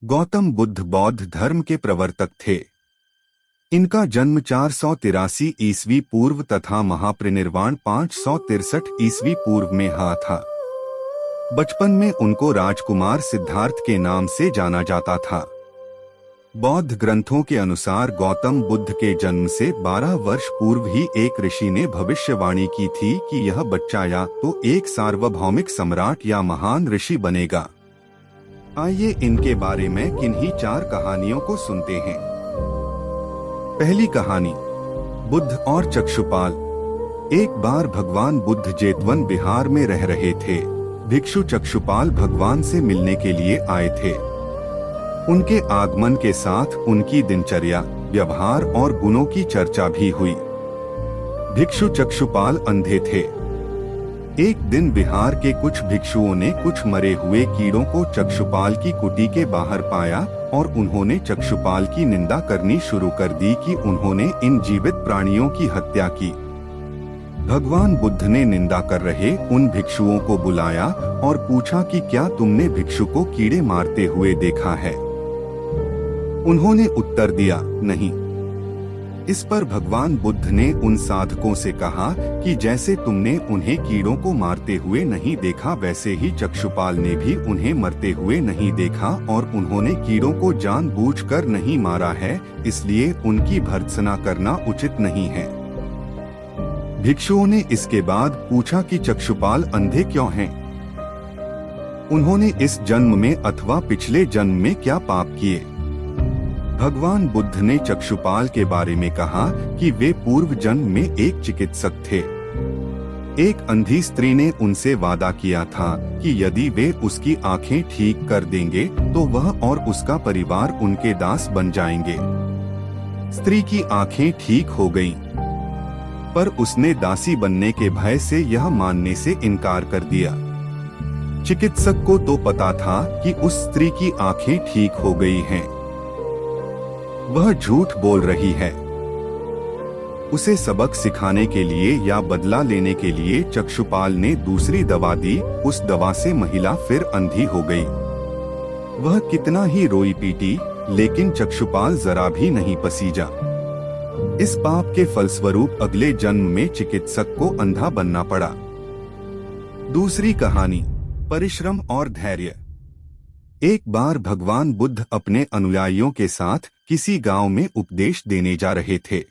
गौतम बुद्ध बौद्ध धर्म के प्रवर्तक थे। इनका जन्म 483 ईस्वी पूर्व तथा महापरिनिर्वाण 563 ईस्वी पूर्व में हुआ था। बचपन में उनको राजकुमार सिद्धार्थ के नाम से जाना जाता था। बौद्ध ग्रंथों के अनुसार गौतम बुद्ध के जन्म से 12 वर्ष पूर्व ही एक ऋषि ने भविष्यवाणी की थी कि यह बच्चा या तो एक सार्वभौमिक सम्राट या महान ऋषि बनेगा। आइए इनके बारे में किन्हीं 4 कहानियों को सुनते हैं। पहली कहानी, बुद्ध और चक्षुपाल। एक बार भगवान बुद्ध जेतवन बिहार में रह रहे थे। भिक्षु चक्षुपाल भगवान से मिलने के लिए आए थे। उनके आगमन के साथ उनकी दिनचर्या, व्यवहार और गुणों की चर्चा भी हुई। भिक्षु चक्षुपाल अंधे थे। एक दिन बिहार के कुछ भिक्षुओं ने कुछ मरे हुए कीड़ों को चक्षुपाल की कुटी के बाहर पाया और उन्होंने चक्षुपाल की निंदा करनी शुरू कर दी कि उन्होंने इन जीवित प्राणियों की हत्या की। भगवान बुद्ध ने निंदा कर रहे उन भिक्षुओं को बुलाया और पूछा कि क्या तुमने भिक्षु को कीड़े मारते हुए देखा है? उन्होंने उत्तर दिया, नहीं। इस पर भगवान बुद्ध ने उन साधकों से कहा कि जैसे तुमने उन्हें कीड़ों को मारते हुए नहीं देखा, वैसे ही चक्षुपाल ने भी उन्हें मरते हुए नहीं देखा और उन्होंने कीड़ों को जानबूझकर नहीं मारा है, इसलिए उनकी भर्त्सना करना उचित नहीं है। भिक्षुओं ने इसके बाद पूछा कि चक्षुपाल अंधे क्यों हैं? उन्होंने इस जन्म में अथवा पिछले जन्म में क्या पाप किए? भगवान बुद्ध ने चक्षुपाल के बारे में कहा कि वे पूर्व जन्म में एक चिकित्सक थे। एक अंधी स्त्री ने उनसे वादा किया था कि यदि वे उसकी आंखें ठीक कर देंगे तो वह और उसका परिवार उनके दास बन जाएंगे। स्त्री की आंखें ठीक हो गईं, पर उसने दासी बनने के भय से यह मानने से इनकार कर दिया। चिकित्सक को तो पता था कि उस स्त्री की आंखें ठीक हो गई हैं। वह झूठ बोल रही है। उसे सबक सिखाने के लिए या बदला लेने के लिए चक्षुपाल ने दूसरी दवा दी। उस दवा से महिला फिर अंधी हो गई। वह कितना ही रोई पीटी, लेकिन चक्षुपाल जरा भी नहीं पसीजा। इस पाप के फलस्वरूप अगले जन्म में चिकित्सक को अंधा बनना पड़ा। दूसरी कहानी, परिश्रम और धैर्य। एक बार भगवान बुद्ध अपने अनुयायियों के साथ किसी गांव में उपदेश देने जा रहे थे।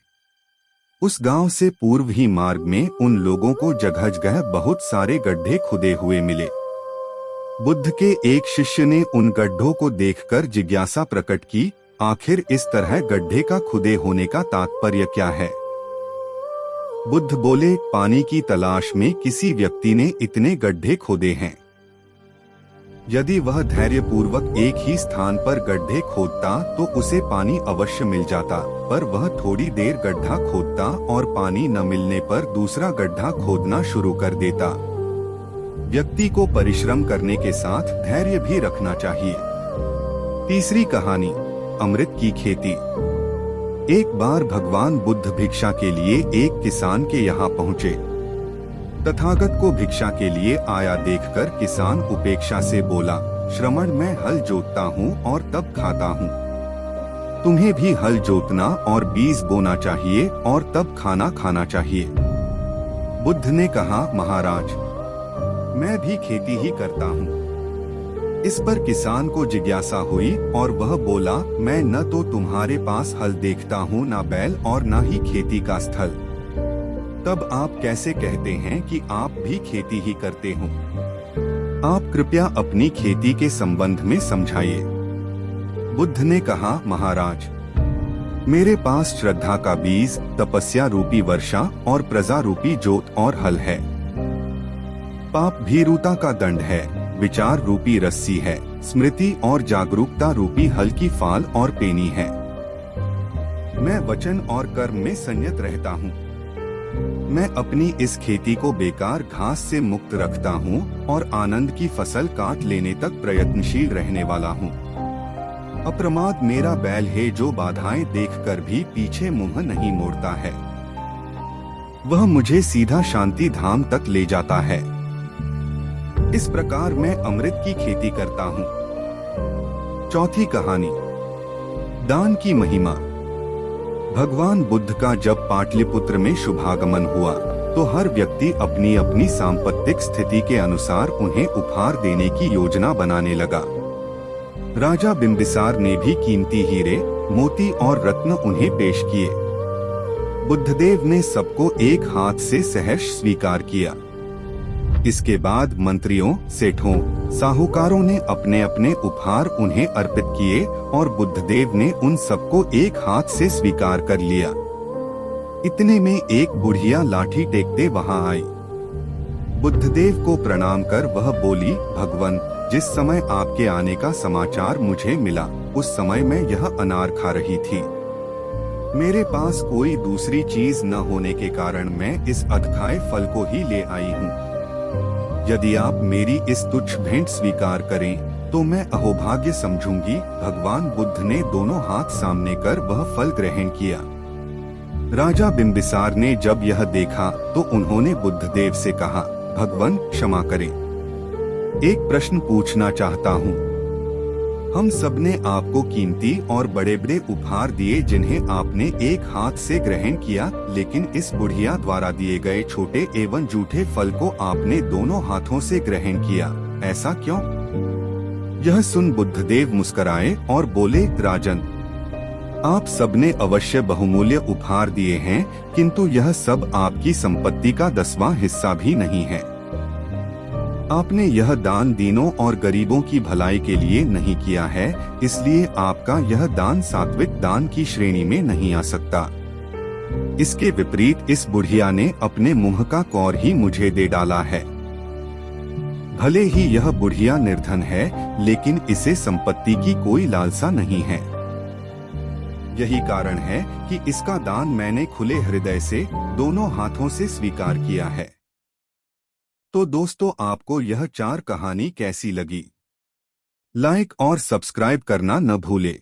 उस गांव से पूर्व ही मार्ग में उन लोगों को जगह जगह बहुत सारे गड्ढे खुदे हुए मिले। बुद्ध के एक शिष्य ने उन गड्ढों को देखकर जिज्ञासा प्रकट की, आखिर इस तरह गड्ढे का खुदे होने का तात्पर्य क्या है? बुद्ध बोले, पानी की तलाश में किसी व्यक्ति ने इतने गड्ढे खोदे हैं। यदि वह धैर्यपूर्वक एक ही स्थान पर गड्ढे खोदता तो उसे पानी अवश्य मिल जाता, पर वह थोड़ी देर गड्ढा खोदता और पानी न मिलने पर दूसरा गड्ढा खोदना शुरू कर देता। व्यक्ति को परिश्रम करने के साथ धैर्य भी रखना चाहिए। तीसरी कहानी, अमृत की खेती। एक बार भगवान बुद्ध भिक्षा के लिए एक किसान के यहाँ पहुँचे। तथागत को भिक्षा के लिए आया देखकर किसान उपेक्षा से बोला, श्रमण, मैं हल जोतता हूँ और तब खाता हूँ। तुम्हें भी हल जोतना और बीज बोना चाहिए और तब खाना खाना चाहिए। बुद्ध ने कहा, महाराज, मैं भी खेती ही करता हूँ। इस पर किसान को जिज्ञासा हुई और वह बोला, मैं न तो तुम्हारे पास हल देखता हूँ, न बैल और न ही खेती का स्थल। तब आप कैसे कहते हैं कि आप भी खेती ही करते हो? आप कृपया अपनी खेती के संबंध में समझाइए। बुद्ध ने कहा, महाराज, मेरे पास श्रद्धा का बीज, तपस्या रूपी वर्षा और प्रजा रूपी जोत और हल है। पाप भीरुता का दंड है, विचार रूपी रस्सी है, स्मृति और जागरूकता रूपी हल की फाल और पेनी है। मैं वचन और कर्म में संयत रहता हूँ। मैं अपनी इस खेती को बेकार घास से मुक्त रखता हूँ और आनंद की फसल काट लेने तक प्रयत्नशील रहने वाला हूँ। अप्रमाद मेरा बैल है जो बाधाएं देखकर भी पीछे मुंह नहीं मोड़ता है। वह मुझे सीधा शांति धाम तक ले जाता है। इस प्रकार मैं अमृत की खेती करता हूँ। चौथी कहानी, दान की महिमा। भगवान बुद्ध का जब पाटलिपुत्र में शुभागमन हुआ तो हर व्यक्ति अपनी अपनी सांपत्तिक स्थिति के अनुसार उन्हें उपहार देने की योजना बनाने लगा। राजा बिंबिसार ने भी कीमती हीरे, मोती और रत्न उन्हें पेश किए। बुद्धदेव ने सबको एक हाथ से सहर्ष स्वीकार किया। इसके बाद मंत्रियों, सेठों, साहूकारों ने अपने अपने उपहार उन्हें अर्पित किए और बुद्धदेव ने उन सबको एक हाथ से स्वीकार कर लिया। इतने में एक बुढ़िया लाठी टेकते वहां आई। बुद्धदेव को प्रणाम कर वह बोली, भगवन, जिस समय आपके आने का समाचार मुझे मिला उस समय मैं यह अनार खा रही थी। मेरे पास कोई दूसरी चीज न होने के कारण मैं इस अधखाए फल को ही ले आई हूँ। यदि आप मेरी इस तुच्छ भेंट स्वीकार करें तो मैं अहोभाग्य समझूंगी। भगवान बुद्ध ने दोनों हाथ सामने कर वह फल ग्रहण किया। राजा बिंबिसार ने जब यह देखा तो उन्होंने बुद्धदेव से कहा, भगवन क्षमा करें, एक प्रश्न पूछना चाहता हूँ। हम सबने आपको कीमती और बड़े बड़े उपहार दिए जिन्हें आपने एक हाथ से ग्रहण किया, लेकिन इस बुढ़िया द्वारा दिए गए छोटे एवं जूठे फल को आपने दोनों हाथों से ग्रहण किया, ऐसा क्यों? यह सुन बुद्धदेव मुस्कुराए और बोले, राजन, आप सबने अवश्य बहुमूल्य उपहार दिए हैं, किंतु यह सब आपकी संपत्ति का 10वां हिस्सा भी नहीं है। आपने यह दान दीनों और गरीबों की भलाई के लिए नहीं किया है, इसलिए आपका यह दान सात्विक दान की श्रेणी में नहीं आ सकता। इसके विपरीत इस बुढ़िया ने अपने मुंह का कौर ही मुझे दे डाला है। भले ही यह बुढ़िया निर्धन है, लेकिन इसे संपत्ति की कोई लालसा नहीं है। यही कारण है कि इसका दान मैंने खुले हृदय से दोनों हाथों से स्वीकार किया है। तो दोस्तों, आपको यह 4 कहानी कैसी लगी? लाइक और सब्सक्राइब करना न भूले।